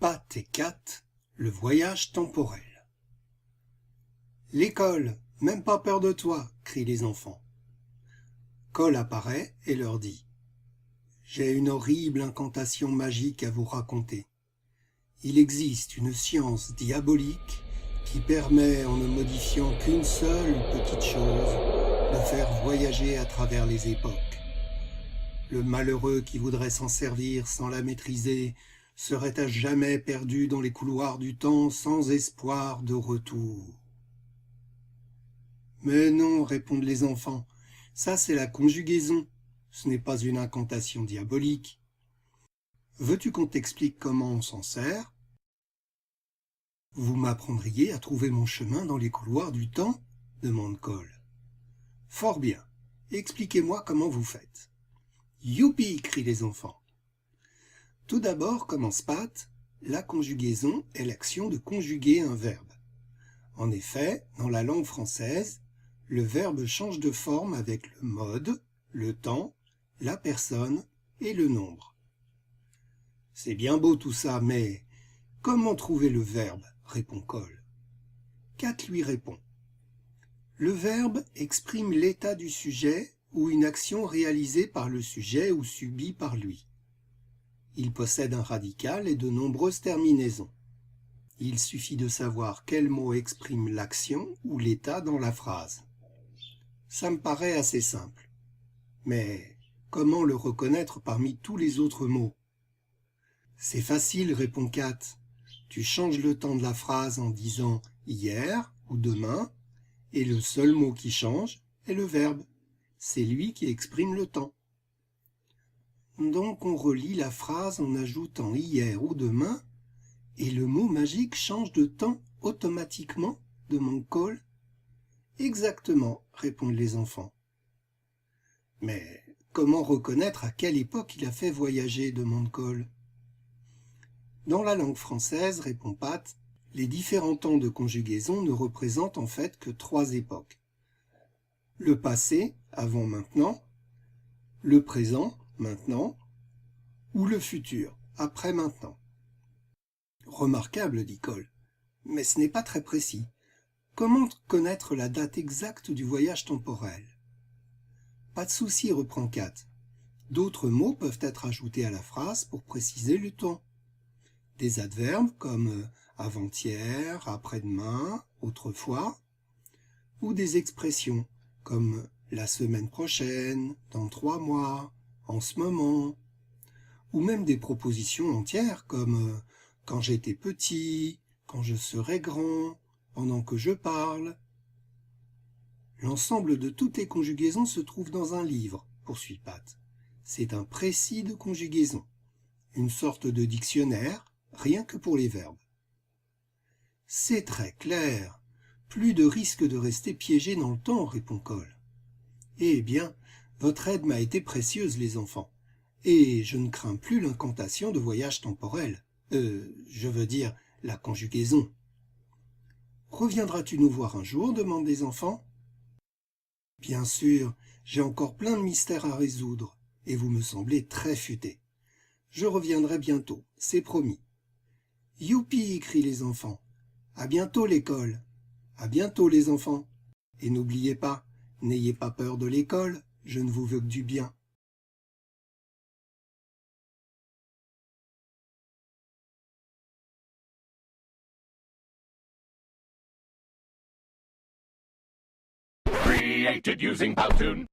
Pat et Cat, le voyage temporel. L'école, même pas peur de toi, crient les enfants. Cole apparaît et leur dit « J'ai une horrible incantation magique à vous raconter. Il existe une science diabolique qui permet, en ne modifiant qu'une seule petite chose, de faire voyager à travers les époques. Le malheureux qui voudrait s'en servir sans la maîtriser serait à jamais perdu dans les couloirs du temps sans espoir de retour. » « Mais non, répondent les enfants, ça c'est la conjugaison, ce n'est pas une incantation diabolique. Veux-tu qu'on t'explique comment on s'en sert ? Vous m'apprendriez à trouver mon chemin dans les couloirs du temps ? Demande Cole. Fort bien, expliquez-moi comment vous faites. Youpi, crient les enfants. Tout d'abord, commence Pat, la conjugaison est l'action de conjuguer un verbe. En effet, dans la langue française, le verbe change de forme avec le mode, le temps, la personne et le nombre. C'est bien beau tout ça, mais comment trouver le verbe ? Répond Cole. Cat lui répond. Le verbe exprime l'état du sujet ou une action réalisée par le sujet ou subie par lui. Il possède un radical et de nombreuses terminaisons. Il suffit de savoir quel mot exprime l'action ou l'état dans la phrase. Ça me paraît assez simple. Mais comment le reconnaître parmi tous les autres mots ? C'est facile, répond Cat. Tu changes le temps de la phrase en disant « hier » ou « demain » et le seul mot qui change est le verbe. C'est lui qui exprime le temps. Donc on relit la phrase en ajoutant « hier » ou « demain » et le mot magique change de temps automatiquement, demande Cole. Exactement, répondent les enfants. Mais comment reconnaître à quelle époque il a fait voyager, demande Cole. Dans la langue française, répond Pat, les différents temps de conjugaison ne représentent en fait que 3 époques. Le passé, avant maintenant, le présent, maintenant, ou le futur, après maintenant. Remarquable, dit Cole, mais ce n'est pas très précis. Comment connaître la date exacte du voyage temporel ? Pas de souci, reprend Cat. D'autres mots peuvent être ajoutés à la phrase pour préciser le temps. Des adverbes comme avant-hier, après-demain, autrefois, ou des expressions comme la semaine prochaine, dans 3 mois, en ce moment, ou même des propositions entières comme quand j'étais petit, quand je serai grand, pendant que je parle. L'ensemble de toutes les conjugaisons se trouve dans un livre, poursuit Pat. C'est un précis de conjugaison, une sorte de dictionnaire, rien que pour les verbes. C'est très clair. Plus de risque de rester piégé dans le temps, répond Cole. Eh bien, votre aide m'a été précieuse, les enfants, et je ne crains plus l'incantation de voyage temporel. Je veux dire, la conjugaison. Reviendras-tu nous voir un jour, demandent les enfants. Bien sûr, j'ai encore plein de mystères à résoudre, et vous me semblez très futé. Je reviendrai bientôt, c'est promis. Youpi, crient les enfants. À bientôt l'école. À bientôt les enfants. Et n'oubliez pas, n'ayez pas peur de l'école, je ne vous veux que du bien. Created using Powtoon.